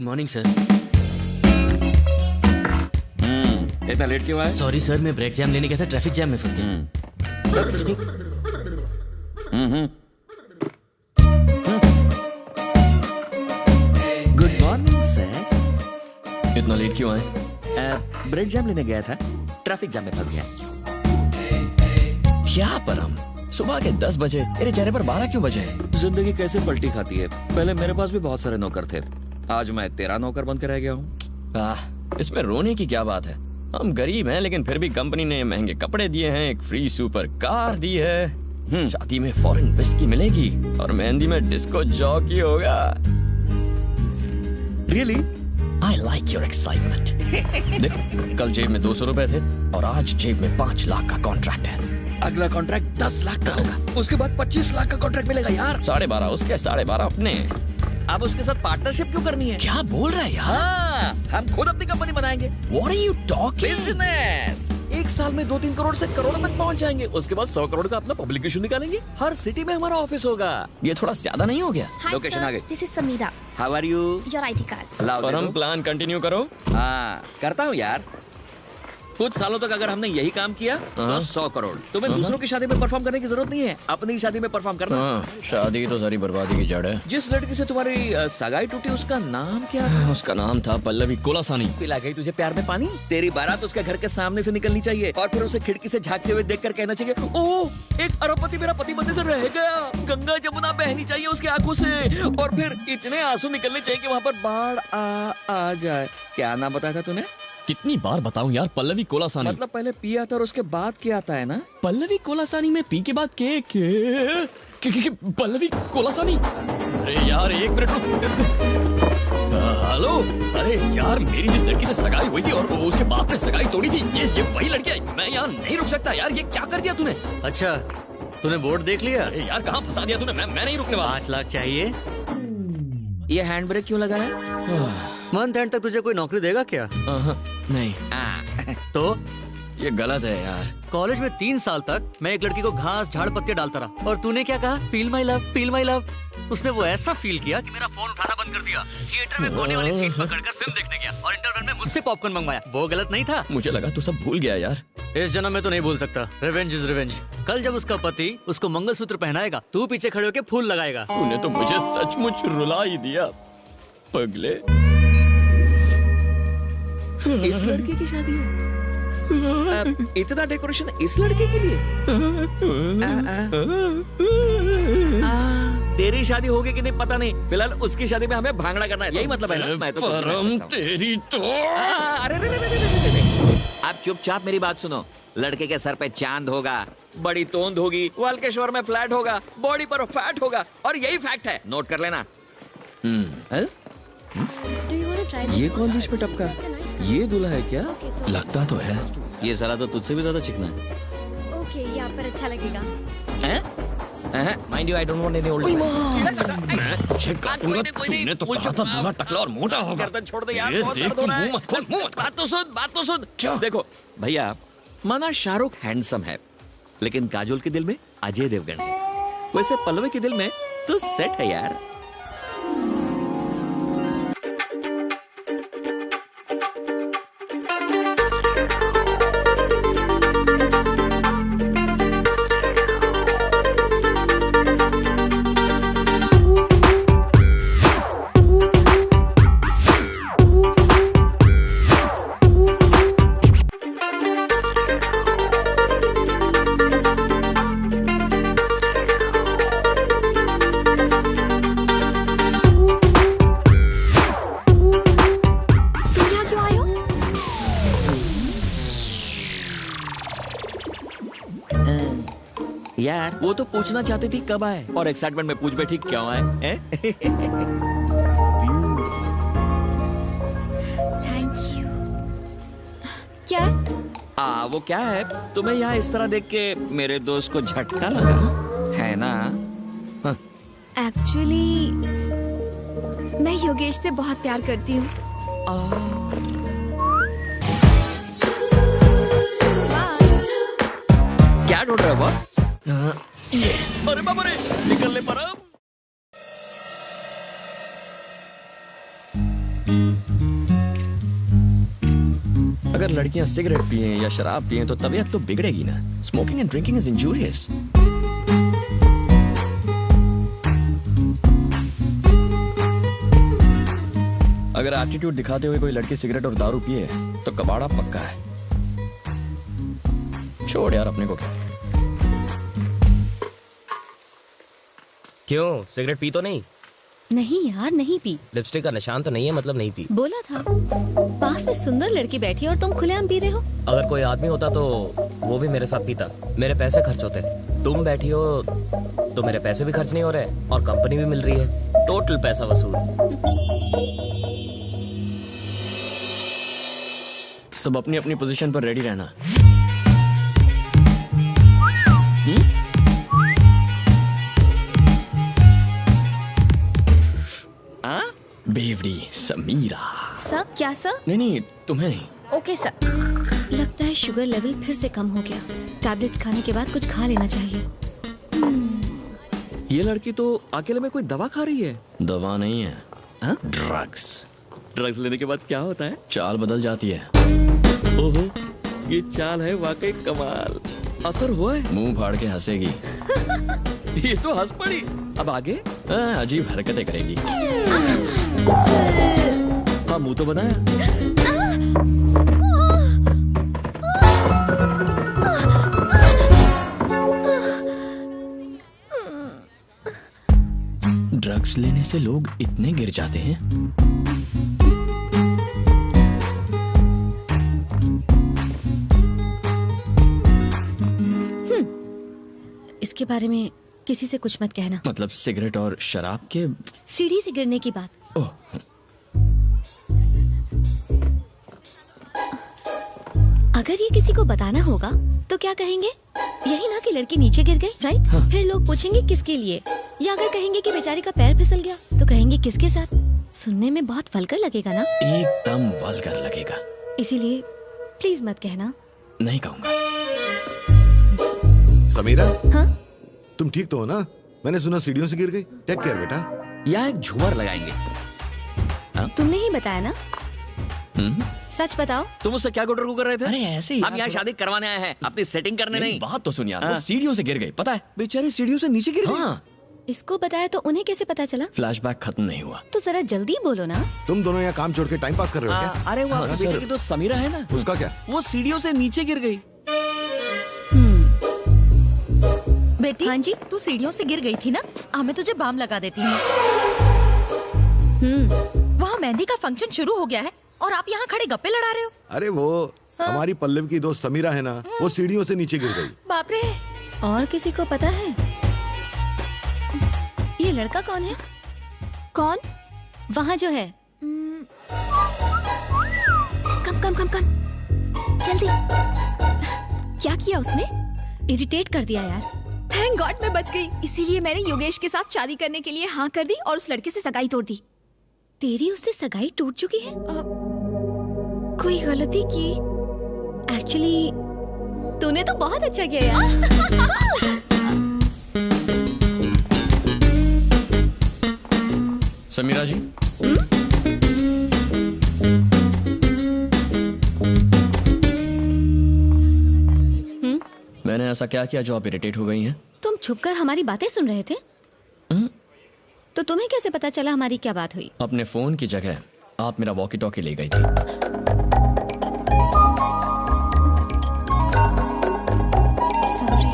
Morning sir. इतना late क्यों आए? सॉरी सर, मैं ब्रेड जैम लेने गया था, ट्रैफिक जैम में फंस गया। Good morning sir. इतना लेट क्यों आए? ब्रेड जैम लेने गया था, ट्रैफिक जैम में फंस गया। क्या परम, सुबह के 10 बजे, तेरे चेहरे पर 12 क्यों बजे? जिंदगी कैसे पलटी खाती है। पहले मेरे पास भी बहुत सारे नौकर थे, आज मैं तेरा नौकर बन के रह गया हूँ। इसमें रोने की क्या बात है? हम गरीब हैं, लेकिन फिर भी कंपनी ने महंगे कपड़े दिए हैं, एक फ्री सुपर कार दी है, शादी में फॉरेन विस्की मिलेगी और मेहंदी में डिस्को जॉकी होगा। Really? I like your excitement. देखो, कल जेब में 200 रुपए थे और आज जेब में 5 लाख का कॉन्ट्रैक्ट है। अगला कॉन्ट्रैक्ट 10 लाख का होगा, उसके बाद 25 लाख का कॉन्ट्रैक्ट मिलेगा यार। 12.5 उसके, 12.5 अपने। अब उसके साथ पार्टनरशिप क्यों करनी है? क्या बोल रहा है यार? हाँ, हम खुद अपनी कंपनी बनाएंगे। What are you talking? Business. एक साल में 2-3 करोड़ से करोड़ तक पहुंच जाएंगे, उसके बाद 100 करोड़ का अपना पब्लिक इशू निकालेंगे। हर सिटी में हमारा ऑफिस होगा। ये थोड़ा ज्यादा नहीं हो गया? लोकेशन आ गई। This is Sameera. How are you? Your ID cards. लाओ पर दे हम दो। प्लान कंटिन्यू करो। हाँ, करता हूँ यार। कुछ सालों तक अगर हमने यही काम किया तो 100 करोड़। तुम्हें दूसरों की शादी में परफॉर्म करने की जरूरत नहीं है, अपनी शादी में परफॉर्म करना। शादी तो सारी बर्बादी की जड़ है। जिस लड़की से तुम्हारी सगाई टूटी उसका नाम क्या था? उसका नाम था पल्लवी कोलासानी। पिला गई तुझे प्यार में पानी? तेरी बारात उसके घर के सामने से निकलनी चाहिए और फिर उसे खिड़की से झांकते हुए देखकर कहना चाहिए, ओह, एक अरबपति मेरा पति बनने से रह गया। गंगा जमुना बहनी चाहिए उसकी आंखों से और फिर इतने आंसू निकलने चाहिए कि वहाँ पर बाढ़ आ जाए। क्या नाम बताया था तूने? कितनी बार बताऊं यार, पल्लवी कोलासानी। मतलब पहले पी आता और उसके बाद क्या आता है ना? पल्लवी कोलासानी में पी के बाद के पल्लवी कोलासानी। अरे यार एक मिनट रुक। हेलो, अरे यार मेरी जिस लड़की से सगाई हुई थी और वो उसके बाप ने सगाई तोड़ी थी, ये वही लड़की है। मैं यहाँ नहीं रुक सकता यार, ये क्या कर दिया तूने? अच्छा, तूने बोर्ड देख लिया? अरे यार कहाँ फंसा दिया तूने? मैं नहीं रुकने वाला। 5 लाख चाहिए। ये हैंड ब्रेक क्यों लगा है? मंथ एंड तक तुझे कोई नौकरी देगा क्या? नहीं, तो ये गलत है यार। कॉलेज में 3 साल तक मैं एक लड़की को घास झाड़ पत्ते डालता रहा और तूने क्या कहा? Feel my love, feel my love. उसने वो ऐसा फील किया कि मेरा फोन उठाना बंद कर दिया, थिएटर में कोने वाली सीट पकड़कर फिल्म देखने गया और इंटरवल में मुझसे पॉपकॉर्न मंगवाया। वो गलत नहीं था? मुझे लगा तू सब भूल गया यार। इस जन्म में तो नहीं भूल सकता। Revenge is revenge. कल जब उसका पति उसको मंगलसूत्र पहनाएगा, तू पीछे खड़े होकर फूल लगाएगा। तूने तो मुझे सचमुच रुला ही दिया पगले। इस लड़की की शादी है? इतना डेकोरेशन इस लड़के के लिए? तेरी शादी होगी कि नहीं पता नहीं, फिलहाल उसकी शादी में हमें भांगड़ा करना है, यही मतलब है ना? मैं तो परम तेरी तो। अरे आप चुपचाप मेरी बात सुनो। लड़के के सर पे चांद होगा, बड़ी तोंद होगी, वाल्केश्वर में फ्लैट होगा, बॉडी पर फैट होगा और यही फैक्ट है, नोट कर लेना। ये कौन बीच में टपका? ये दूल्हा है क्या? लगता तो है। ये साला तो तुझसे भी ज्यादा चिकना है। ओके, ये आप पर अच्छा लगेगा। Mind you, I don't want any old. तूने तो कहा था दूल्हा टकला और मोटा होगा। गर्दन छोड़ दे यार, ये बहुत देख, दर्द हो रहा है। मुंह मत खोल, मुंह मत खोल। बात तो सुन। क्या? देखो भैया, माना शाहरुख हैंडसम है, लेकिन काजोल के दिल में अजय देवगन है। वैसे पल्लवी के दिल में तो सेट है यार। यार वो तो पूछना चाहती थी कब आए, और एक्साइटमेंट में पूछ बैठी क्यों आए हैं? Thank you. क्या? वो क्या है, तुम्हें यहाँ इस तरह देख के मेरे दोस्त को झटका लगा है ना? एक्चुअली मैं योगेश से बहुत प्यार करती हूँ। क्या ढूंढ रहे हो बॉस? अरे बाबा रे, निकलने पर अब अगर लड़कियां सिगरेट पिए या शराब पिए तो तबीयत तो बिगड़ेगी ना। Smoking and drinking is injurious. अगर एटीट्यूड दिखाते हुए कोई लड़की सिगरेट और दारू पिए तो कबाड़ा पक्का है। छोड़ यार, अपने को क्या। क्यों, सिगरेट पी तो नहीं? नहीं यार, नहीं पी। लिपस्टिक का निशान तो नहीं है, मतलब नहीं पी। बोला था। पास में सुंदर लड़की बैठी है और तुम खुलेआम पी रहे हो। अगर कोई आदमी होता तो वो भी मेरे साथ पीता, मेरे पैसे खर्च होते। तुम बैठी हो तो मेरे पैसे भी खर्च नहीं हो रहे और कंपनी भी मिल रही है, टोटल पैसा वसूल। सब अपनी अपनी पोजीशन पर रेडी रहना। बेवड़ी समीरा। सर क्या सर? नहीं, तुम्हें नहीं। Okay sir. लगता है शुगर लेवल फिर से कम हो गया। टैबलेट्स खाने के बाद कुछ खा लेना चाहिए। ये लड़की तो अकेले में कोई दवा खा रही है। दवा नहीं है, ड्रग्स। ड्रग्स लेने के बाद क्या होता है? चाल बदल जाती है। ओहो, ये चाल है वाकई कमाल। असर हुआ है? मुंह फाड़ के हंसेगी। ये तो हंस पड़ी। अब आगे? अजीब हरकतें करेगी। हाँ, मुंह तो बनाया। ड्रग्स लेने से लोग इतने गिर जाते हैं। इसके बारे में किसी से कुछ मत कहना। मतलब सिगरेट और शराब के? सीढ़ी से गिरने की बात। ओह, अगर ये किसी को बताना होगा तो क्या कहेंगे? यही ना कि लड़की नीचे गिर गई, राइट? हाँ। फिर लोग पूछेंगे किसके लिए, या अगर कहेंगे कि बेचारी का पैर फिसल गया तो कहेंगे किसके साथ। सुनने में बहुत वल्गर लगेगा ना? एकदम वल्गर लगेगा। इसीलिए प्लीज मत कहना। नहीं कहूंगा। समीरा, हाँ? तुम ठीक तो हो ना? मैंने सुना सीढ़ियों से गिर गई। टेक केयर बेटा। यहाँ एक झूमर लगाएंगे। तुमने ही बताया ना? सच बताओ। तुम उससे क्या गुटर कर रहे थे? अरे ऐसे ही हम यहाँ शादी करवाने आए हैं, अपनी सेटिंग करने नहीं। बात तो सुन यार, हाँ। वो सीढ़ियों से गिर गई, पता है? बेचारी सीढ़ियों से नीचे गिर गई। हाँ। इसको बताया तो उन्हें कैसे पता चला? फ्लैशबैक खत्म नहीं हुआ। तो जरा जल्दी बोलो ना। तुम दोनों यहाँ काम छोड़ के टाइम पास कर रहे हो क्या? अरे वो आपके बेटे की दोस्त समीरा है ना, उसका क्या? वो सीढ़ियों से नीचे गिर गई। बेटी, हाँ जी? तू सीढ़ियों से गिर गई थी ना, हमें तुझे बाम लगा देती हूँ। वहाँ मेहंदी का फंक्शन शुरू हो गया है और आप यहाँ खड़े गप्पे लड़ा रहे हो। अरे वो हमारी पल्लव की दोस्त समीरा है ना, वो सीढ़ियों से नीचे गिर गई। बाप रे। और किसी को पता है ये लड़का कौन है? कौन? वहाँ जो है। कम कम कम कम, जल्दी। क्या किया उसने? इरिटेट कर दिया यार। थैंक गॉड मैं बच गई। इसीलिए मैंने योगेश के साथ शादी करने के लिए हाँ कर दी और उस लड़के से सगाई तोड़ दी। तेरी उससे सगाई टूट चुकी है? कोई गलती की? एक्चुअली तूने तो बहुत अच्छा किया यार। समीरा जी, मैंने ऐसा क्या किया जो आप इरिटेट हो गई हैं? तुम छुपकर हमारी बातें सुन रहे थे? तो तुम्हें कैसे पता चला हमारी क्या बात हुई? अपने फोन की जगह आप मेरा वॉकी टॉकी ले गई थी। Sorry.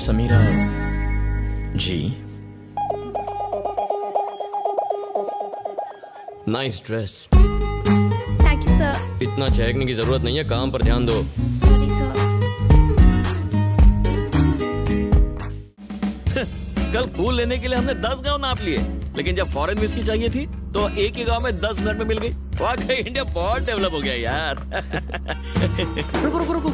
Sameera ji, nice dress. Thank you sir. इतना चहकने की जरूरत नहीं है, काम पर ध्यान दो। Sorry sir. कल फूल लेने के लिए हमने 10 गांव नाप लिए, लेकिन जब फॉरेन विस्की चाहिए थी तो एक ही गांव में 10 मिनट में मिल गई। वाकई इंडिया बहुत डेवलप हो गया यार। रुको रुको रुको,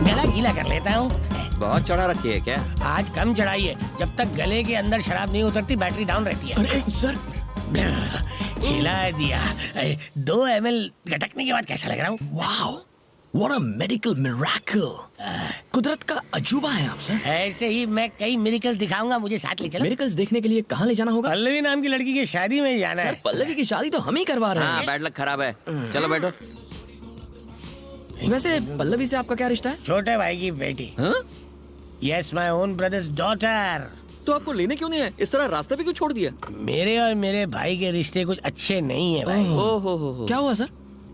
गला गीला कर लेता हूँ। बहुत चढ़ा रखी है क्या? आज कम चढ़ाई है, जब तक गले के अंदर शराब नहीं उतरती बैटरी डाउन रहती है। अरे सर, हिला दिया। 2 ml गटकने के बाद कैसा लग रहा हूँ? Wow, what a medical miracle. कुदरत का अजूबा है आप सर। ऐसे ही मैं कई मिरेकल्स दिखाऊंगा, मुझे साथ ले चलो। मिरेकल्स देखने के लिए कहाँ ले जाना होगा? पल्लवी नाम की लड़की की शादी में जाना सर है। पल्लवी की शादी तो हम ही करवा रहे हाँ हैं। बैड लक खराब है, चलो बैठो। वैसे पल्लवी से आपका क्या रिश्ता है? छोटे भाई की बेटी। हाँ? Yes, my own brothers daughter. तो आपको लेने क्यों नहीं है? इस तरह रास्ते पे क्यों छोड़ दिया? मेरे और मेरे भाई के रिश्ते कुछ अच्छे नहीं है भाई। ओहो। क्या हुआ सर?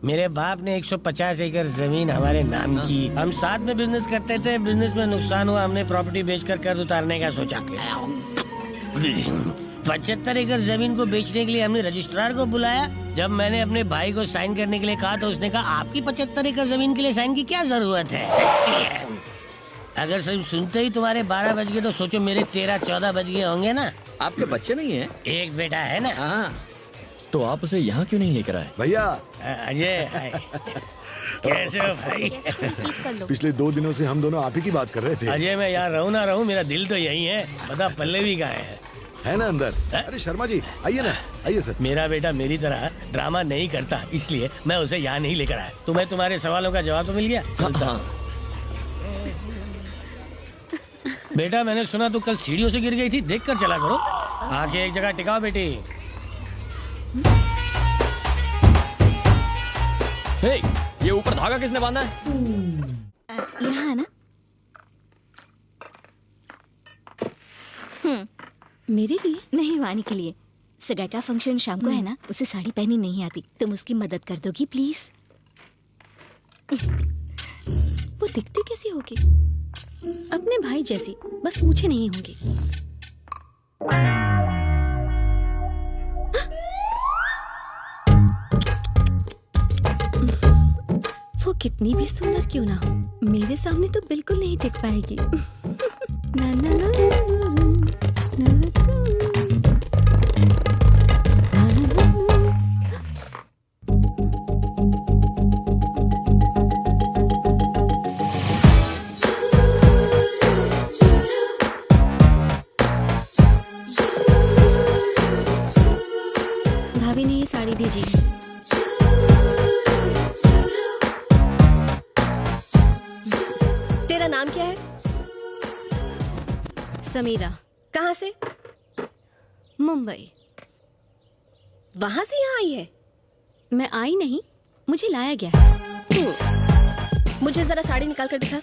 मेरे बाप ने 150 एकड़ जमीन हमारे नाम की। हम साथ में बिजनेस करते थे, बिजनेस में नुकसान हुआ, हमने प्रॉपर्टी बेचकर कर्ज उतारने का सोचा। 75 एकड़ जमीन को बेचने के लिए हमने रजिस्ट्रार को बुलाया। जब मैंने अपने भाई को साइन करने के लिए कहा तो उसने कहा आपकी 75 एकड़ जमीन के लिए साइन की क्या जरूरत है? अगर सिर्फ सुनते ही तुम्हारे 12 बज गए तो सोचो मेरे 13-14 बज गए होंगे ना। आपके बच्चे नहीं है? एक बेटा है ना। हाँ। तो आप उसे यहाँ क्यों नहीं लेकर आए? भैया अजय, कैसे हो भाई? पिछले 2 दिनों से हम दोनों आप ही की बात कर रहे थे। अजय, मैं यहाँ रहूँ ना रहूँ, मेरा दिल तो यही है। बता पल्लवी कहाँ है ना अंदर? अरे शर्मा जी आइए ना, आइए सर। मेरा बेटा मेरी तरह ड्रामा नहीं करता, इसलिए मैं उसे यहाँ नहीं लेकर आया। तुम्हें तुम्हारे सवालों का जवाब तो मिल गया? हाँ। बेटा मैंने सुना तू कल सीढ़ियों से गिर गई थी, देख कर चला करो। आंखें एक जगह टिकाओ बेटी। हे, ये ऊपर धागा किसने बांधा है? यहाँ है ना? मेरे लिए नहीं, वानी के लिए। सगाई का फंक्शन शाम को है ना, उसे साड़ी पहनी नहीं आती, तुम उसकी मदद कर दोगी प्लीज? वो दिखती कैसी होगी? अपने भाई जैसी, बस मुझे नहीं होगी। वो कितनी भी सुंदर क्यों ना हो, मेरे सामने तो बिल्कुल नहीं दिख पाएगी। ना ना ना भाभी ने ये साड़ी भेजी है। तेरा नाम क्या है? समीरा। कहाँ से? मुंबई। वहां से यहाँ आई है? मैं आई नहीं, मुझे लाया गया है। मुझे जरा साड़ी निकाल कर दिखा।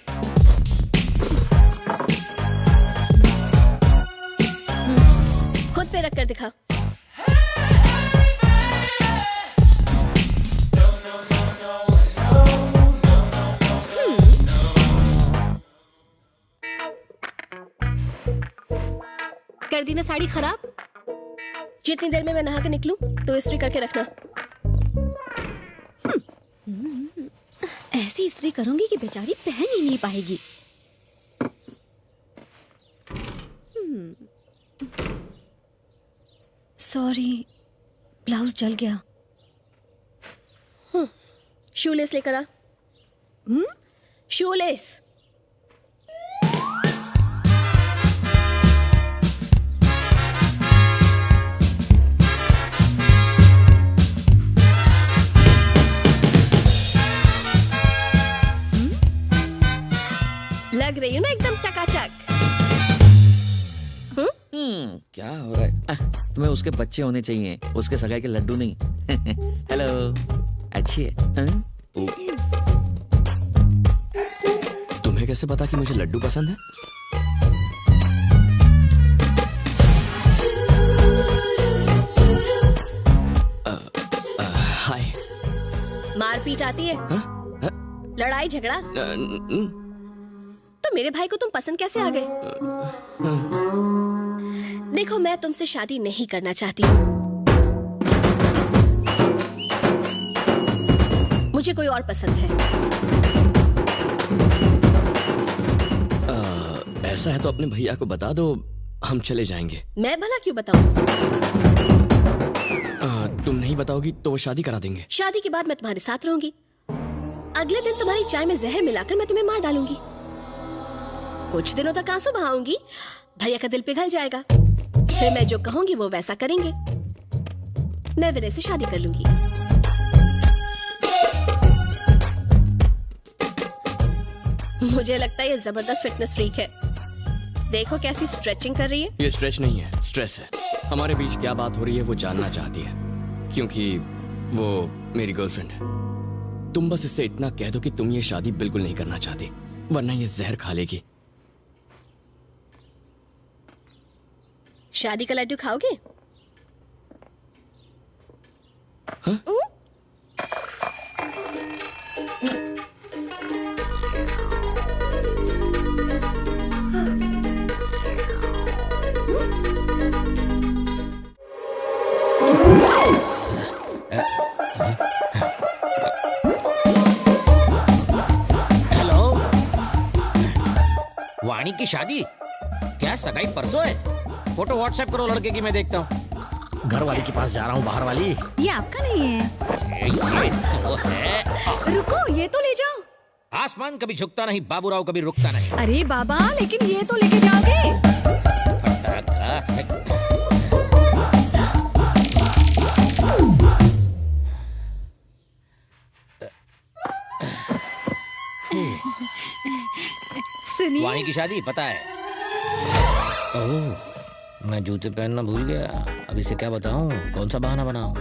खुद पे रख कर दिखा। कर दी ना साड़ी खराब? जितनी देर में मैं नहा के निकलूं तो इस्त्री करके रखना। ऐसी इस्त्री करूंगी कि बेचारी पहन ही नहीं पाएगी। सॉरी, ब्लाउज जल गया। शूलेस लेकर आ। शूलेस। लग रही हूँ ना एकदम टकाटक। क्या हो रहा है? तुम्हें उसके बच्चे होने चाहिए, उसके सगाई के लड्डू नहीं। हेलो, अच्छी है। तुम्हें कैसे पता कि मुझे लड्डू पसंद है? हाय। मारपीट आती है? लड़ाई झगड़ा? तो मेरे भाई को तुम पसंद कैसे आ गए? देखो, मैं तुमसे शादी नहीं करना चाहती। मुझे कोई और पसंद है। ऐसा है तो अपने भैया को बता दो, हम चले जाएंगे। मैं भला क्यों बताऊं? तुम नहीं बताओगी तो वो शादी करा देंगे। शादी के बाद मैं तुम्हारे साथ रहूंगी। अगले दिन तुम्हारी चाय में जहर मिलाकर मैं तुम्हें मार डालूंगी। कुछ दिनों तक आंसू बहाऊंगी, भैया का दिल पिघल जाएगा। फिर मैं जो कहूंगी वो वैसा करेंगे। मैं विनय से शादी कर लूंगी। मुझे लगता है ये जबरदस्त फिटनेस फ्रीक है। देखो कैसी स्ट्रेचिंग कर रही है। ये स्ट्रेच नहीं है, स्ट्रेस है। हमारे बीच क्या बात हो रही है वो जानना चाहती है, क्योंकि वो मेरी गर्लफ्रेंड है। तुम बस इससे इतना कह दो कि तुम ये शादी बिल्कुल नहीं करना चाहती, वरना ये जहर खा लेगी। शादी का लड्डू खाओगे? हाँ? हेलो, वाणी की शादी? क्या सगाई परसों है? फोटो व्हाट्सएप करो लड़के की, मैं देखता हूँ। घर वाली के पास जा रहा हूँ, बाहर वाली। ये आपका नहीं है। ये तो है। रुको, ये तो ले जाओ। आसमान कभी झुकता नहीं, बाबूराव कभी रुकता नहीं। अरे बाबा, लेकिन ये तो लेके जाओगे। सुनिए, वाणी की शादी पता है? ओह, मैं जूते पहनना भूल गया। अब इसे क्या बताऊं, कौन सा बहाना बनाऊं?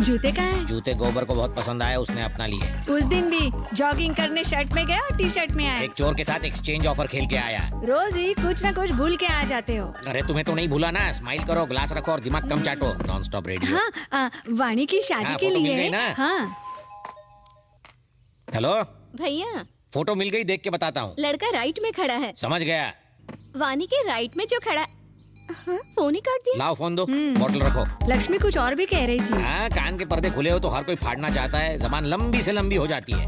जूते का है? जूते गोबर को बहुत पसंद आए, उसने अपना लिए। उस दिन भी जॉगिंग करने शर्ट में गया और टी शर्ट में आया। एक चोर के साथ एक्सचेंज ऑफर खेल के आया। रोज ही कुछ ना कुछ भूल के आ जाते हो। अरे तुम्हें तो नहीं भूला ना। स्माइल करो, ग्लास रखो और दिमाग कम चाटो। Non stop radio. हाँ, वाणी की शादी हाँ, के फोटो मिल लिए। गई ना? हाँ। हेलो भैया, फोटो मिल गई, देख के बताता हूँ। लड़का राइट में खड़ा है। समझ गया। वाणी के राइट में जो खड़ा। हाँ, फोन ही काट दिया। लाओ फोन दो, बॉटल रखो। लक्ष्मी कुछ और भी कह रही थी। हाँ, कान के पर्दे खुले हो तो हर कोई फाड़ना चाहता है। जबान लंबी से लंबी हो जाती है।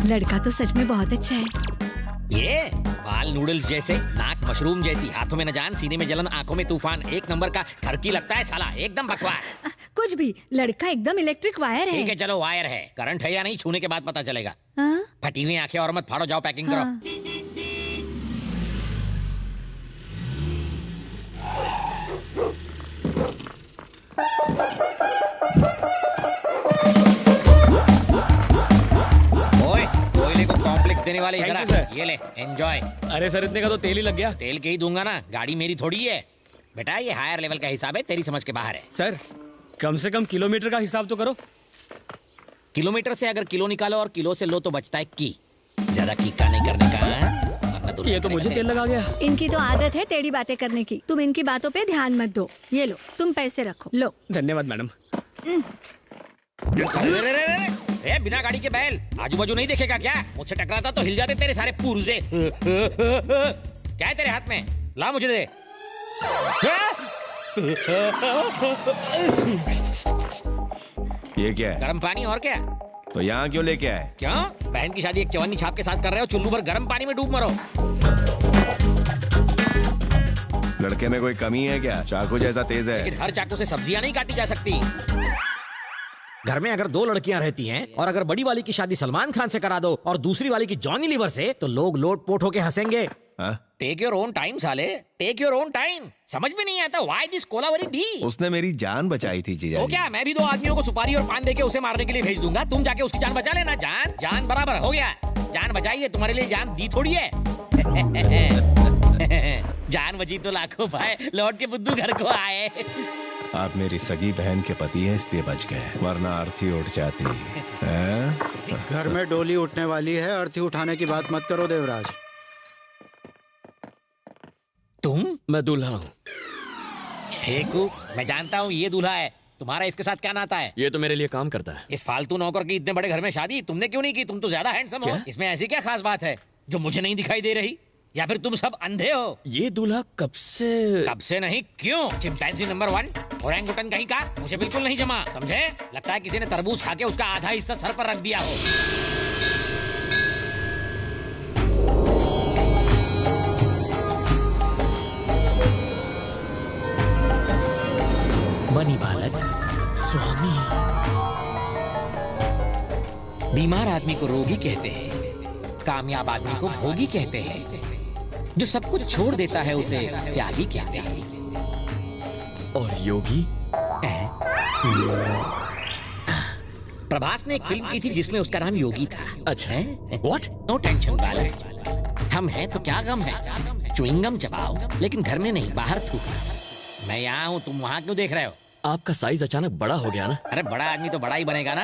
लड़का तो सच में बहुत अच्छा है। ये बाल नूडल्स जैसे, नाक मशरूम जैसी, हाथों में न जान, सीने में जलन, आंखों में तूफान, एक नंबर का ठरकी लगता है साला, एकदम बकवास। कुछ भी, लड़का एकदम इलेक्ट्रिक वायर है। ठीक है चलो, वायर है, करंट है या नहीं छूने के बाद पता चलेगा। हाँ? फटी हुई आंखें और मत फाड़ो, जाओ पैकिंग करो। हाँ। ओए, कोयले को कॉम्प्लेक्स देने वाले इधर आ, ये ले, एंजॉय। अरे सर, इतने का तो तेल ही लग गया। तेल के ही दूंगा ना, गाड़ी मेरी थोड़ी है बेटा। ये हायर लेवल का हिसाब है, तेरी समझ के बाहर है। सर, कम से कम किलोमीटर का हिसाब तो करो। किलोमीटर से अगर किलो निकालो और किलो से लो तो बचता है की। ज्यादा की का नहीं करने का। ये तो मुझे तेल लगा गया। इनकी तो आदत है टेढ़ी बातें करने की। तुम इनकी बातों पे ध्यान मत दो। ये लो, तुम पैसे रखो। लो। धन्यवाद मैडम। ए, बिना गाड़ी के बैल, आजू बाजू नहीं देखेगा क्या? मुझसे टकराता तो हिल जाते तेरे सारे पुर्जे। क्या है तेरे हाथ में? ला मुझे दे। ये क्या है? गर्म पानी और क्या? तो यहाँ क्यों लेके आए? क्यों? बहन की शादी एक चवन्नी छाप के साथ कर रहे हो, चुल्लू भर गर्म पानी में डूब मरो। लड़के में कोई कमी है क्या? चाकू जैसा तेज है। लेकिन हर चाकू से सब्जियां नहीं काटी जा सकती। घर में अगर दो लड़कियां रहती हैं और अगर बड़ी वाली की शादी सलमान खान से करा दो और दूसरी वाली की जॉनी लीवर से, तो लोग लोट पोट होके हंसेंगे। टेक योर ओन टाइम साले, टेक योर ओन टाइम। समझ में नहीं आता व्हाई दिस कोलावरी डी। उसने मेरी जान बचाई थी जीजा तो जी। क्या मैं भी दो आदमियों को सुपारी और पान देके उसे मारने के लिए भेज दूंगा? तुम जाके उसकी जान बचा लेना। जान जान बराबर हो गया। जान बचाई है, तुम्हारे लिए जान दी थोड़ी है। जान बची तो लाखों पाए, लौट के बुद्धू घर को आए। आप मेरी सगी बहन के पति हैं इसलिए बच गए, वरना अर्थी उठ जाती है। घर में डोली उठने वाली है, अर्थी उठाने की बात मत करो देवराज। तुम? मैं दूल्हा हूँ। मैं जानता हूँ ये दूल्हा है। तुम्हारा इसके साथ क्या नाता है? ये तो मेरे लिए काम करता है। इस फालतू नौकर की इतने बड़े घर में शादी तुमने क्यों नहीं की? तुम तो ज्यादा हैंडसम हो। इसमें ऐसी क्या खास बात है जो मुझे नहीं दिखाई दे रही? या फिर तुम सब अंधे हो? ये दूल्हा कब से नहीं, क्यों? चिंपैंजी नंबर 1, ओरंगुटन कहीं का, मुझे बिल्कुल नहीं जमा, समझे? लगता है किसी ने तरबूज खा के उसका आधा हिस्सा सर पर रख दिया हो। बनी बालक स्वामी। बीमार आदमी को रोगी कहते हैं, कामयाब आदमी को भोगी कहते हैं, जो सब कुछ छोड़ देता है उसे त्यागी कहते हैं। और योगी? प्रभास ने एक फिल्म की थी जिसमें उसका नाम योगी था। अच्छा व्हाट? नो टेंशन बालक, हम हैं तो क्या गम है, च्युइंगम चबाओ लेकिन घर में नहीं बाहर थूको। मैं यहाँ हूँ, तुम वहाँ क्यों देख रहे हो? आपका साइज अचानक बड़ा हो गया ना। अरे बड़ा आदमी तो बड़ा ही बनेगा ना,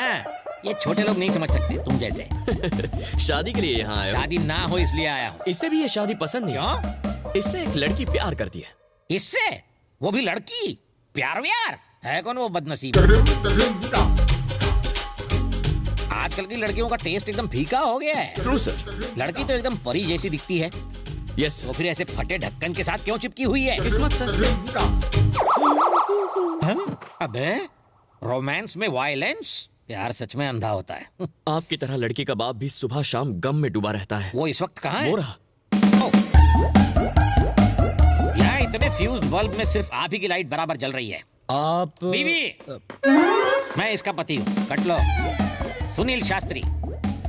ये छोटे लोग नहीं समझ सकते तुम जैसे। शादी के लिए यहाँ आया हूँ। शादी ना हो इसलिए आया हूँ। इससे भी ये शादी पसंद नहीं। क्यों? इससे एक लड़की प्यार करती है। इससे? वो भी लड़की? प्यार व्यार है कौन वो बदनसीब? आजकल की लड़कियों का टेस्ट एकदम फीका हो गया है। True sir. लड़की तो एकदम परी जैसी दिखती है। यस। तो फिर ऐसे फटे ढक्कन के साथ क्यों चिपकी हुई है? किस्मत सर। अबे रोमांस में वायलेंस? प्यार सच में अंधा होता है। आपकी तरह लड़की का बाप भी सुबह शाम गम में डूबा रहता है। वो इस वक्त कहाँ है? वो रहा। यहाँ इतने फ्यूज्ड बल्ब में सिर्फ आप ही की लाइट बराबर जल रही है। आप बीवी, मैं इसका पति हूँ, कट लो। सुनील शास्त्री।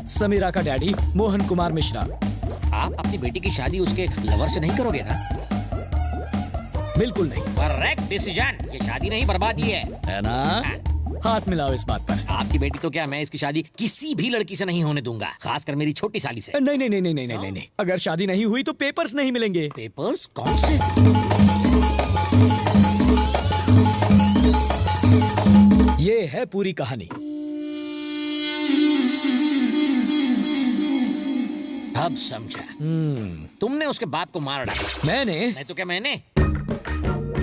समीरा का डैडी मोहन कुमार मिश्रा। आप अपनी बेटी की शादी उसके लवर से नहीं करोगे ना? बिल्कुल नहीं। Correct decision. ये शादी नहीं बर्बादी है ना? हाथ मिलाओ इस बात पर। आपकी बेटी तो क्या, मैं इसकी शादी किसी भी लड़की से नहीं होने दूंगा, खासकर मेरी छोटी साली से। नहीं नहीं नहीं नहीं नहीं नहीं नहीं। अगर शादी नहीं हुई तो पेपर्स नहीं मिलेंगे। पेपर्स? कौन से? ये है पूरी कहानी। अब समझा। तुमने उसके बाप को मार डाला। मैंने? नहीं तो क्या मैंने?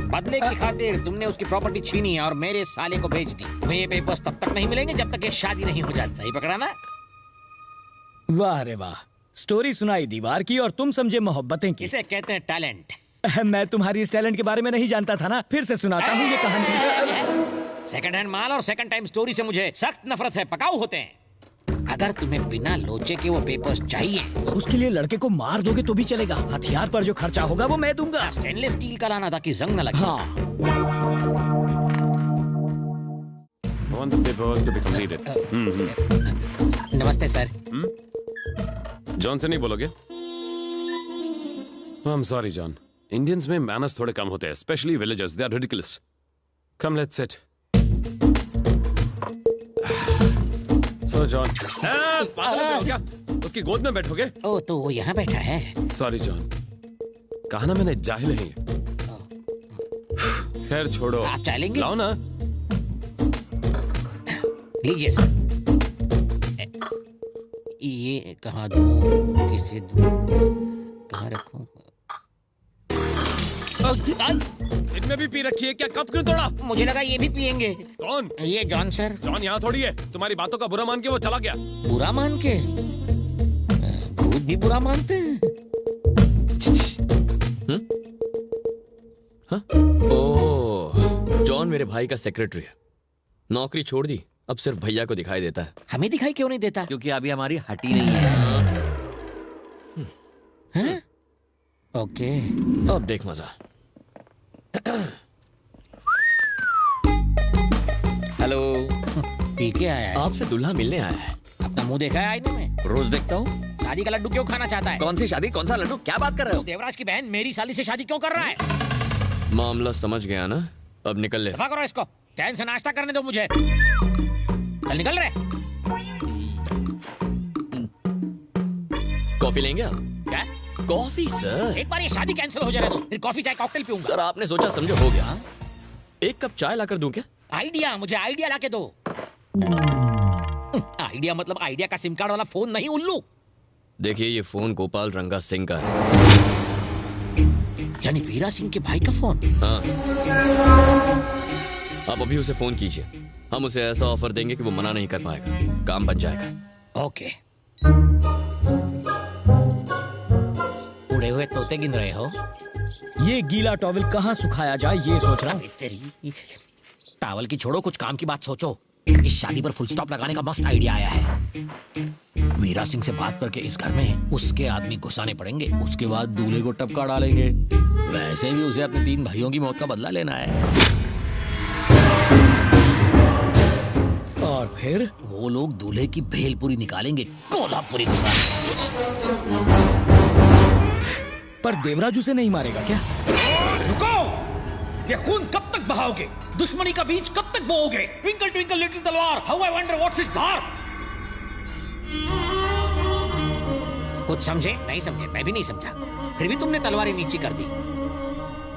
बदले की खातिर तुमने उसकी प्रॉपर्टी छीनी और मेरे साले को बेच दी। तुम्हें ये पेपर्स तब तक नहीं मिलेंगे जब तक ये शादी नहीं हो जाती। सही पकड़ा ना? वाह रे वाह, स्टोरी सुनाई दीवार की और तुम समझे मोहब्बतें की। इसे कहते हैं टैलेंट। मैं तुम्हारी इस टैलेंट के बारे में नहीं जानता था ना, फिर से सुनाता हूँ ये कहानी। सेकंड हैंड माल और सेकंड टाइम स्टोरी से मुझे सख्त नफरत है, पकाऊ होते हैं। अगर तुम्हें बिना लोचे के वो पेपर्स चाहिए, उसके लिए लड़के को मार दोगे तो भी चलेगा। हथियार पर जो खर्चा होगा वो मैं दूंगा। स्टेनलेस स्टील का लाना ताकि जंग न लगे। हाँ। नमस्ते सर। जॉन से नहीं बोलोगे? I'm sorry, John. Indians में manners थोड़े कम होते हैं, especially villagers. They are ridiculous. Come, let's sit. So, John. पागल हो क्या? उसकी गोद में बैठोगे? ओ, तो वो यहाँ बैठा है। Sorry, John. कहा ना मैंने जाहिल नहीं। खैर छोड़ो। आप चाहेंगे? लाओ ना। लीजिए सर। ये कहाँ दूँ? किसे दूँ? कहाँ रखूँ? इनमें भी पी रखी है क्या? कब क्यों तोड़ा? मुझे लगा ये भी पियेंगे। कौन? ये जॉन सर। जॉन यहाँ थोड़ी है। तुम्हारी बातों का बुरा मान के वो चला गया। बुरा मान के? भूत भी बुरा मानते हैं। ओह, जॉन मेरे भाई का सेक्रेटरी है। नौकरी छोड़ दी, अब सिर्फ भैया को दिखाई देता है। हमें दिखाई क्यों नहीं देता? क्योंकि अभी हमारी हटी नहीं है। ओके। अब देख मजा। हेलो। पी के आया है? आपसे दुल्हा मिलने आया है। अपना मुंह देखा है आईने में? रोज देखता हूँ। शादी का लड्डू क्यों खाना चाहता है? कौन सी शादी, कौन सा लड्डू, क्या बात कर रहे हो? देवराज की बहन मेरी साली से शादी क्यों कर रहा है? मामला समझ गया ना, अब निकल ले। दफा करो इसको, चैन से नाश्ता करने दो मुझे। चल निकल रहे। कॉफी लेंगे आप? क्या? Coffee sir. एक बार ये शादी कैंसिल हो जाए तो फिर कॉफी चाय कॉकटेल पीऊंगा। सर आपने सोचा समझो हो गया। एक कप चाय लाकर दूं क्या? आइडिया, मुझे आइडिया लाके दो। आइडिया मतलब आइडिया का सिम कार्ड वाला फोन नहीं, उल्लू। देखिए ये फोन गोपाल रंगा सिंह का है। यानी वीरा सिंह के भाई का फोन? हाँ। आप अभी उसे फोन कीजिए, हम उसे ऐसा ऑफर देंगे कि वो मना नहीं कर पाएगा, काम बन जाएगा। ओके। उड़े हुए तोते गिन रहे हो? ये गीला टॉवल कहाँ सुखाया जाए ये सोच रहा हूँ। तेरी टॉवल की छोड़ो, कुछ काम की बात सोचो। इस शादी पर फुल स्टॉप लगाने का मस्त आइडिया आया है। वीरा सिंह से बात करके इस घर में उसके आदमी घुसाने पड़ेंगे, उसके बाद दूल्हे को टपका डालेंगे। वैसे भी उसे अपने 3 भाइयों की मौत का बदला लेना है। और फिर वो लोग दूल्हे की भेलपुरी निकालेंगे, कोल्हापुरी घुसाने। पर देवराज उसे नहीं मारेगा क्या? रुको! ये खून कब तक बहाओगे? दुश्मनी का बीज कब तक बोओगे? ट्विंकल ट्विंकल लिटिल तलवार, how I wonder what's its धार। कुछ समझे? नहीं समझे? मैं भी नहीं समझा। फिर भी तुमने तलवारें नीची कर दी।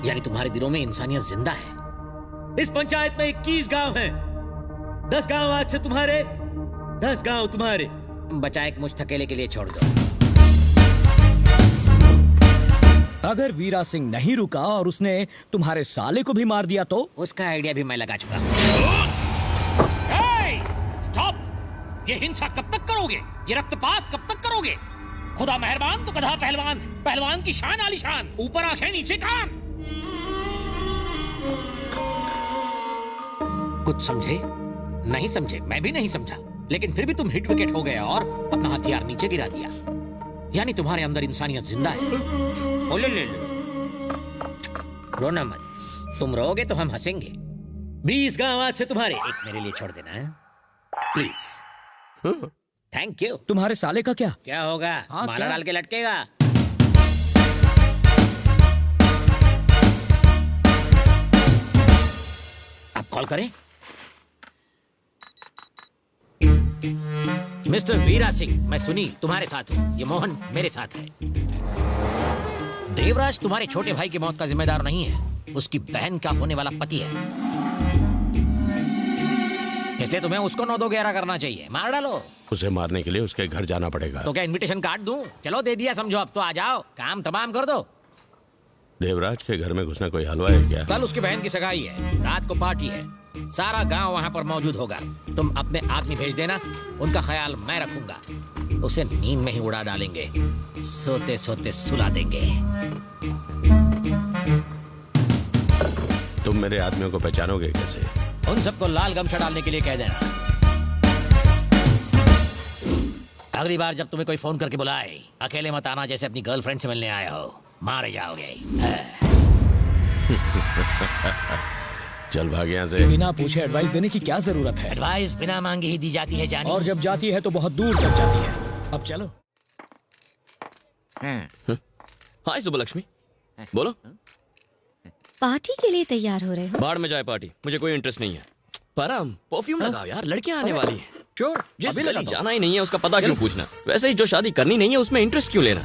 यानी तुम्हारे दिलों में इंसानियत जिंदा है। इस पंचायत में 21 गांव हैं। 10 गांव आज से तुम्हारे, 10 गांव तुम्हारे। बचा एक मुझ थकेले के लिए छोड़ दो। अगर वीरा सिंह नहीं रुका और उसने तुम्हारे साले को भी मार दिया तो? उसका आइडिया भी मैं लगा चुका हूं। स्टॉप! ये हिंसा कब तक करोगे? ये रक्तपात कब तक करोगे? खुदा मेहरबान तो गधा पहलवान, पहलवान की शान आलीशान, ऊपर आंखें नीचे कान। कुछ समझे? नहीं समझे? मैं भी नहीं समझा। लेकिन फिर भी तुम हिट विकेट हो गए और अपना हथियार नीचे गिरा दिया। यानी तुम्हारे अंदर इंसानियत जिंदा है। ओ ले ले ले। रोना मत। तुम रोगे तो हम हंसेंगे। 20 गांव आज से तुम्हारे। एक मेरे लिए छोड़ देना प्लीज। Thank you. तुम्हारे साले का क्या? क्या होगा? माला डाल के लटकेगा। अब कॉल करें। मिस्टर वीरा सिंह, मैं सुनील तुम्हारे साथ हूँ। ये मोहन मेरे साथ है। देवराज तुम्हारे छोटे भाई की मौत का जिम्मेदार नहीं है, उसकी बहन का होने वाला पति है। इसलिए तुम्हें उसको 9-2-11 करना चाहिए। मार डालो। उसे मारने के लिए उसके घर जाना पड़ेगा। तो क्या इनविटेशन कार्ड दूं? चलो दे दिया, समझो अब तो आ जाओ, काम तमाम कर दो। देवराज के घर में घुसना कोई हलवा है क्या? कल उसकी बहन की सगाई है, रात को पार्टी है, सारा गांव वहां पर मौजूद होगा। तुम अपने आदमी भेज देना, उनका ख्याल मैं रखूंगा। उसे नींद में ही उड़ा डालेंगे, सोते सोते सुला देंगे। तुम मेरे आदमियों को पहचानोगे कैसे? उन सबको लाल गमछा डालने के लिए कह देना। अगली बार जब तुम्हें कोई फोन करके बुलाए, अकेले मत आना जैसे अपनी गर्लफ्रेंड से मिलने आए हो, मारे जाओगे। चल भाग यहाँ से। बिना पूछे एडवाइस देने की क्या जरूरत है? एडवाइस बिना मांगे ही दी जाती है जानी। और जब जाती है तो बहुत दूर तक जाती है। अब चलो। हाय सुबलक्ष्मी, बोलो। पार्टी के लिए तैयार हो रहे हो? बाढ़ में जाए पार्टी, मुझे कोई इंटरेस्ट नहीं है। परम परफ्यूम लगाओ यार, लड़कियां आने वाली हैं। श्योर, जिस गली जाना ही नहीं है उसका पता क्यों पूछना? वैसे ही जो शादी करनी नहीं है उसमें इंटरेस्ट क्यों लेना?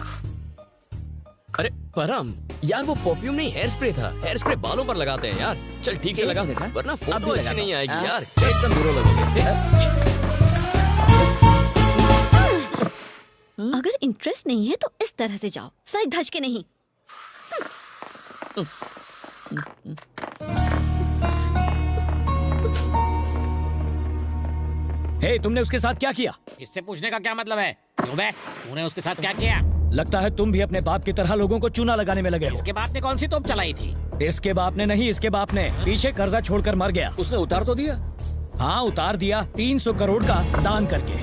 अरे परम यार, वो परफ्यूम नहीं हेयर स्प्रे था। हेयर स्प्रे बालों पर लगाते हैं यार। चल ठीक से लगा, वरना फोटो अच्छी नहीं आएगी यार। एकदम बुरा लगेगा। अगर इंटरेस्ट नहीं है तो इस तरह से जाओ, सच धज के नहीं। हे, तुमने उसके साथ क्या किया? इससे पूछने का क्या मतलब है? क्यों बे? तूने उसके साथ क्या किया? लगता है तुम भी अपने बाप की तरह लोगों को चूना लगाने में लगे हो। इसके बाप ने कौन सी तोप चलाई थी? इसके बाप ने नहीं, इसके बाप ने पीछे कर्जा छोड़कर मर गया। उसने उतार तो दिया? हाँ उतार दिया, 300 करोड़ का दान करके।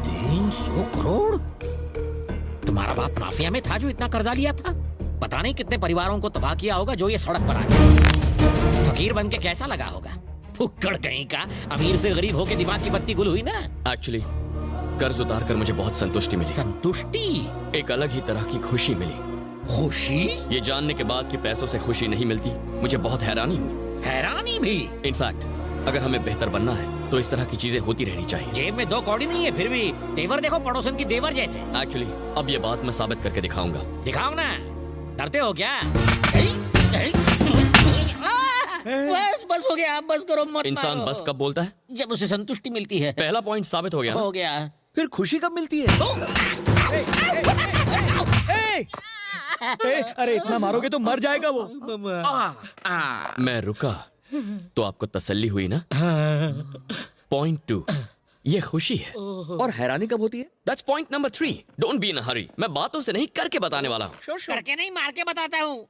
300 करोड़? तुम्हारा बाप माफिया में था जो इतना कर्जा लिया था? पता नहीं कितने परिवारों को तबाह किया होगा जो ये सड़क पर आ गया। फकीर बन के कैसा लगा होगा? फुक्कड़ कहीं का, अमीर से गरीब होके दिमाग की बत्ती गुल हुई ना। एक्चुअली कर्ज उतार कर मुझे बहुत संतुष्टि मिली। संतुष्टि? एक अलग ही तरह की खुशी मिली। खुशी? ये जानने के बाद कि पैसों से खुशी नहीं मिलती, मुझे बहुत हैरानी हुई। हैरानी भी? इनफैक्ट अगर हमें बेहतर बनना है तो इस तरह की चीजें होती रहनी चाहिए। जेब में 2 कौड़ी नहीं है, फिर भी तेवर देखो पड़ोसन की देवर जैसे। एक्चुअली अब ये बात मैं साबित करके दिखाऊंगा। दिखाओ ना, डरते हो क्या? बस हो गया, बस करो मत। इंसान बस कब बोलता है? जब उसे संतुष्टि मिलती है। पहला पॉइंट साबित हो गया। हो गया। फिर खुशी कब मिलती है? अरे इतना मारोगे तो मर जाएगा वो। मैं रुका तो आपको तसल्ली हुई ना? पॉइंट 2, ये खुशी है। और हैरानी कब होती है? That's point number 3. Don't be in a hurry. मैं बातों से नहीं करके बताने वाला हूँ। करके नहीं, मार के बताता हूँ।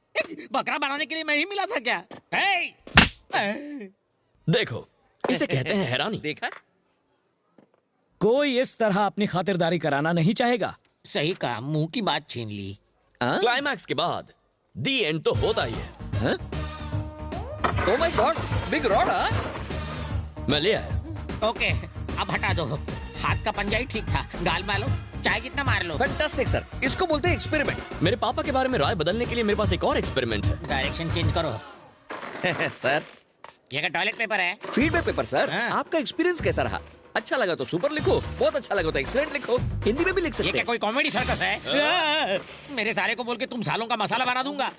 बकरा बनाने के लिए मैं ही मिला था क्या? देखो, इसे कहते हैं हैरानी। देखा? कोई इस तरह अपनी खातिरदारी कराना नहीं चाहेगा। सही कहा, मुंह की बात छीन ली। क्लाइमैक्स के बाद दी एंड तो होता ही है। Oh my God, big rod. मैं ले आया। ओके, अब हटा दो। हाथ का पंजा ही ठीक था। गाल मारो, चाहे कितना मार लो। फैंटास्टिक सर, इसको बोलते हैं एक्सपेरिमेंट। मेरे पापा के बारे में राय बदलने के लिए मेरे पास एक और एक्सपेरिमेंट है। डायरेक्शन चेंज करो। सर ये क्या टॉयलेट पेपर है? Feedback paper sir. आपका एक्सपीरियंस कैसा रहा? अच्छा लगा तो सुपर लिखो, बहुत अच्छा लगा तो एक्सीलेंट लिखो, हिंदी में भी लिख सकते ये क्या कोई कॉमेडी सर्कस है? मेरे साले को बोल के तुम सालों का मसाला बना दूंगा।